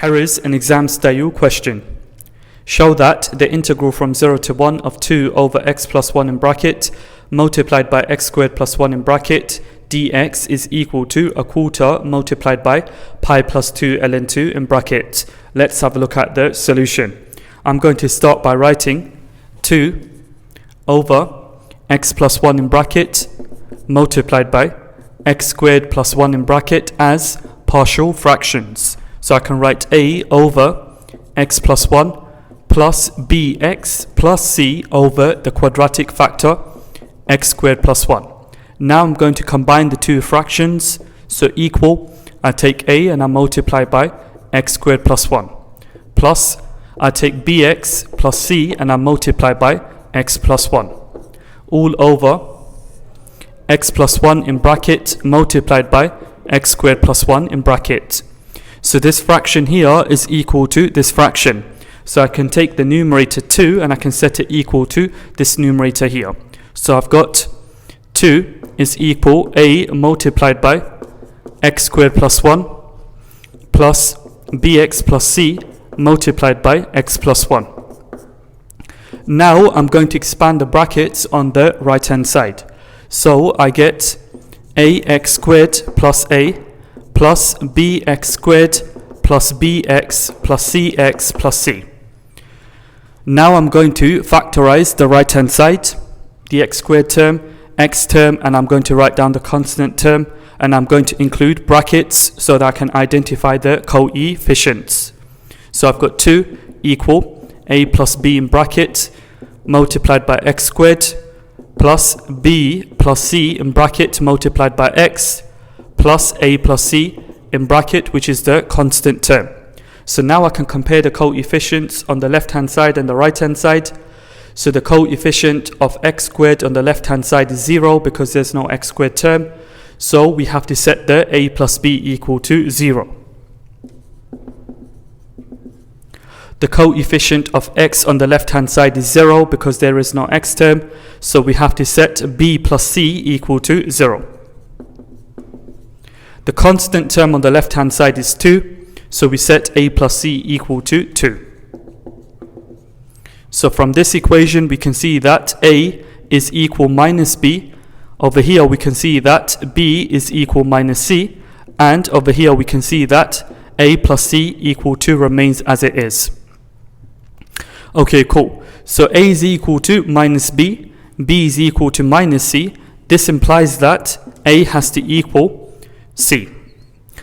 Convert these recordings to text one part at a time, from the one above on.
Errors in exam style question. Show that the integral from 0 to 1 of 2 over x plus 1 in bracket multiplied by x squared plus 1 in bracket dx is equal to a quarter multiplied by pi plus 2 ln 2 in bracket. Let's have a look at the solution. I'm going to start by writing 2 over x plus 1 in bracket multiplied by x squared plus 1 in bracket as partial fractions. So I can write a over x plus 1 plus bx plus c over the quadratic factor x squared plus 1. Now I'm going to combine the two fractions, so equal, I take a and I multiply by x squared plus 1, plus I take bx plus c and I multiply by x plus 1, all over x plus 1 in bracket multiplied by x squared plus 1 in bracket. So this fraction here is equal to this fraction. So I can take the numerator 2 and I can set it equal to this numerator here. So I've got 2 is equal a multiplied by x squared plus 1 plus bx plus c multiplied by x plus 1. Now I'm going to expand the brackets on the right hand side. So I get ax squared plus a plus bx squared plus bx plus cx plus c. Now I'm going to factorize the right hand side, the x squared term, x term, and I'm going to write down the constant term, and I'm going to include brackets so that I can identify the coefficients. So I've got 2 equal a plus b in bracket multiplied by x squared plus b plus c in bracket multiplied by x plus a plus c in bracket, which is the constant term. So now I can compare the coefficients on the left hand side and the right hand side. So the coefficient of x squared on the left hand side is 0 because there's no x squared term. So we have to set the a plus b equal to 0. The coefficient of x on the left hand side is 0 because there is no x term. So we have to set b plus c equal to 0. The constant term on the left hand side is 2. So we set a plus c equal to 2. So from this equation we can see that a is equal minus b. Over here we can see that b is equal minus c. And over here we can see that a plus c equal to remains as it is. Okay, cool. So a is equal to minus b, b is equal to minus c. This implies that a has to equal c.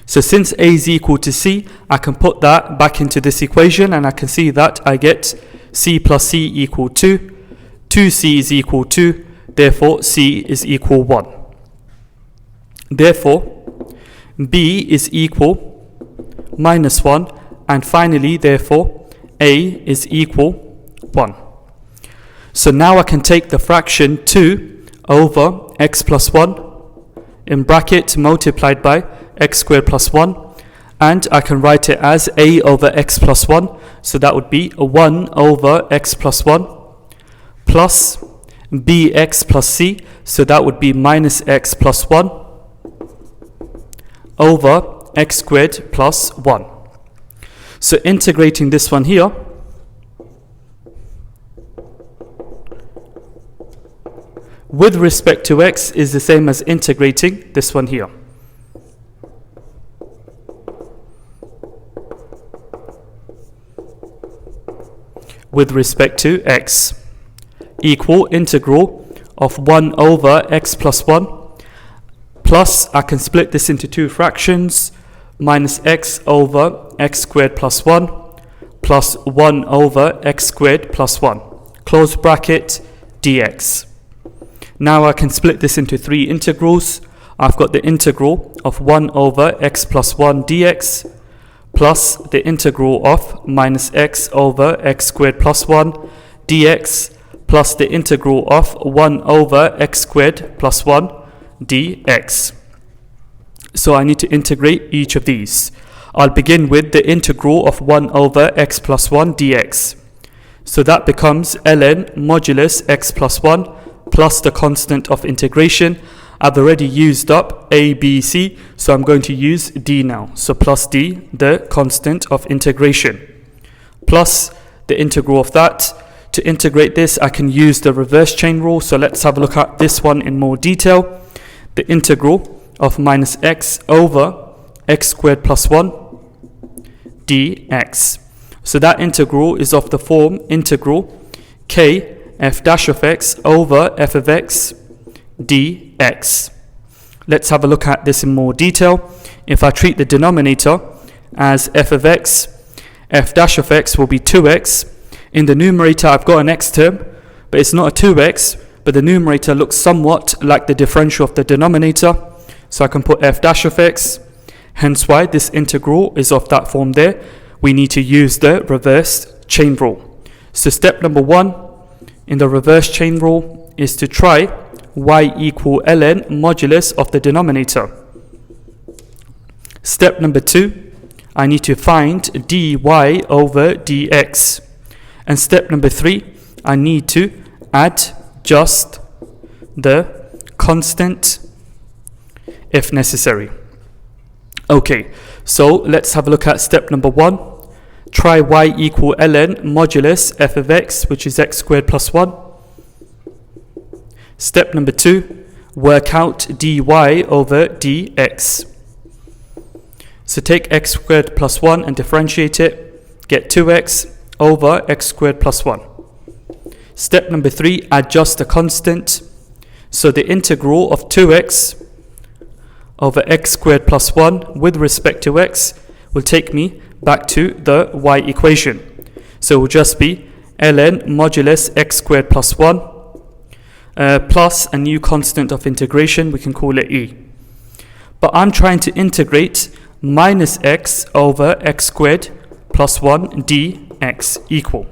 So since a is equal to c, I can put that back into this equation and I can see that I get c plus c equal 2, 2c is equal 2, therefore c is equal 1. Therefore, b is equal minus 1, and finally, therefore, a is equal 1. So now I can take the fraction 2 over x plus 1 in bracket multiplied by x squared plus 1, and I can write it as a over x plus 1, so that would be 1 over x plus 1 plus bx plus c, so that would be minus x plus 1 over x squared plus 1. So integrating this one here, with respect to x is the same as integrating this one here. With respect to x equal integral of 1 over x plus 1 plus, I can split this into two fractions, minus x over x squared plus 1 plus 1 over x squared plus 1, close bracket, dx. Now I can split this into three integrals. I've got the integral of 1 over x plus 1 dx plus the integral of minus x over x squared plus 1 dx plus the integral of 1 over x squared plus 1 dx. So I need to integrate each of these. I'll begin with the integral of 1 over x plus 1 dx. So that becomes ln modulus x plus 1 plus the constant of integration. I've already used up a, b, c, so I'm going to use d now. So plus d, the constant of integration, plus the integral of that. To integrate this, I can use the reverse chain rule. So let's have a look at this one in more detail. The integral of minus x over x squared plus 1 dx. So that integral is of the form integral k f dash of x over f of x dx. Let's have a look at this in more detail. If I treat the denominator as f of x, f dash of x will be 2x. In the numerator I've got an x term, but it's not a 2x, but the numerator looks somewhat like the differential of the denominator. So I can put f dash of x, hence why this integral is of that form there. We need to use the reverse chain rule. So step number 1 in the reverse chain rule is to try y equal ln modulus of the denominator. Step number 2, I need to find dy over dx. And step number 3, I need to add just the constant if necessary. Okay, so let's have a look at step number 1. Try y equal ln modulus f of x, which is x squared plus 1. Step number 2, work out dy over dx. So take x squared plus 1 and differentiate it, get 2x over x squared plus 1. Step number 3, adjust the constant. So the integral of 2x over x squared plus 1 with respect to x will take me back to the y equation. So it will just be ln modulus x squared plus 1 plus a new constant of integration, we can call it e. But I'm trying to integrate minus x over x squared plus 1 dx equal.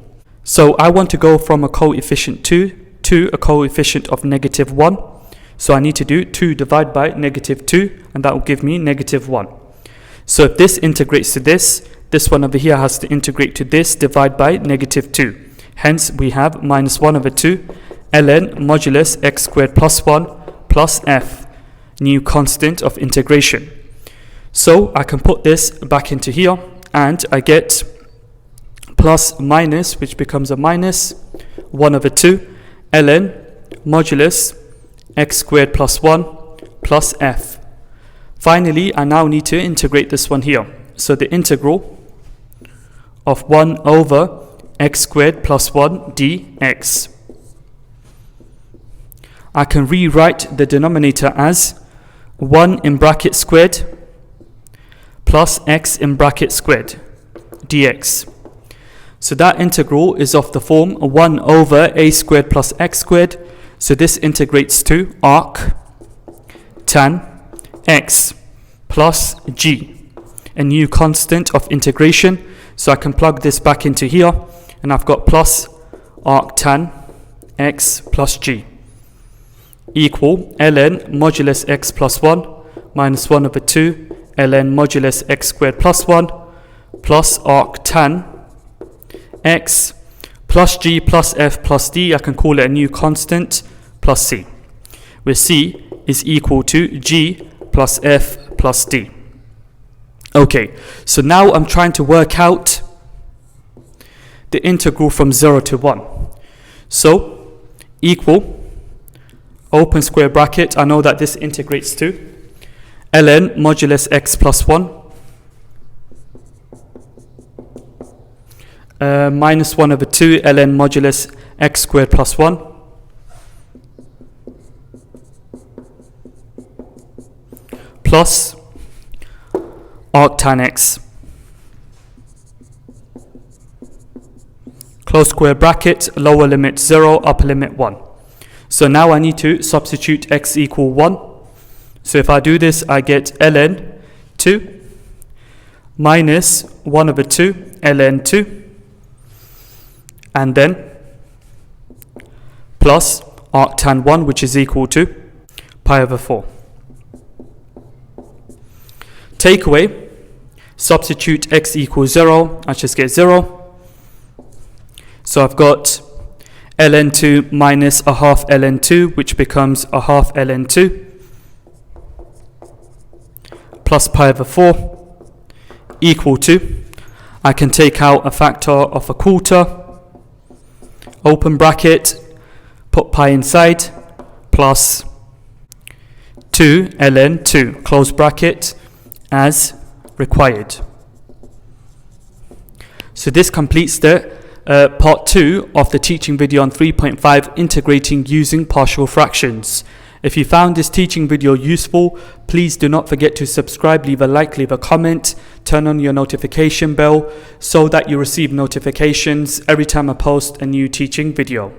So I want to go from a coefficient 2 to a coefficient of negative 1. So I need to do 2 divided by negative 2, and that will give me negative 1. So if this integrates to this one over here has to integrate to this, divide by negative 2. Hence we have minus 1 over 2 ln modulus x squared plus 1 plus f, new constant of integration. So I can put this back into here, and I get plus minus, which becomes a minus 1 over 2 ln modulus x squared plus 1 plus f. Finally, I now need to integrate this one here. So the integral of 1 over x squared plus 1 dx. I can rewrite the denominator as 1 in bracket squared plus x in bracket squared dx. So that integral is of the form 1 over a squared plus x squared. So this integrates to arc tan x plus g, a new constant of integration. So I can plug this back into here, and I've got plus arc tan x plus g equal ln modulus x plus 1 minus 1 over 2 ln modulus x squared plus 1 plus arc tan x plus g plus f plus d. I can call it a new constant plus c, where c is equal to g plus f plus d. Okay, so now I'm trying to work out the integral from 0 to 1. So equal, open square bracket, I know that this integrates to ln modulus x plus 1 minus 1 over 2 ln modulus x squared plus 1 plus arc tan x, close square bracket, lower limit 0, upper limit 1. So now I need to substitute x equal 1. So if I do this, I get ln 2 minus 1 over 2 ln 2, and then plus arc tan 1, which is equal to pi over 4. Take away, substitute x equals 0, I just get 0. So I've got ln 2 minus a half ln 2, which becomes a half ln 2. plus pi over 4 equal to, I can take out a factor of a quarter, open bracket, put pi inside, plus 2 ln 2, close bracket, as required. So this completes the part 2 of the teaching video on 3.5, integrating using partial fractions. If you found this teaching video useful, please do not forget to subscribe, leave a like, leave a comment, turn on your notification bell so that you receive notifications every time I post a new teaching video.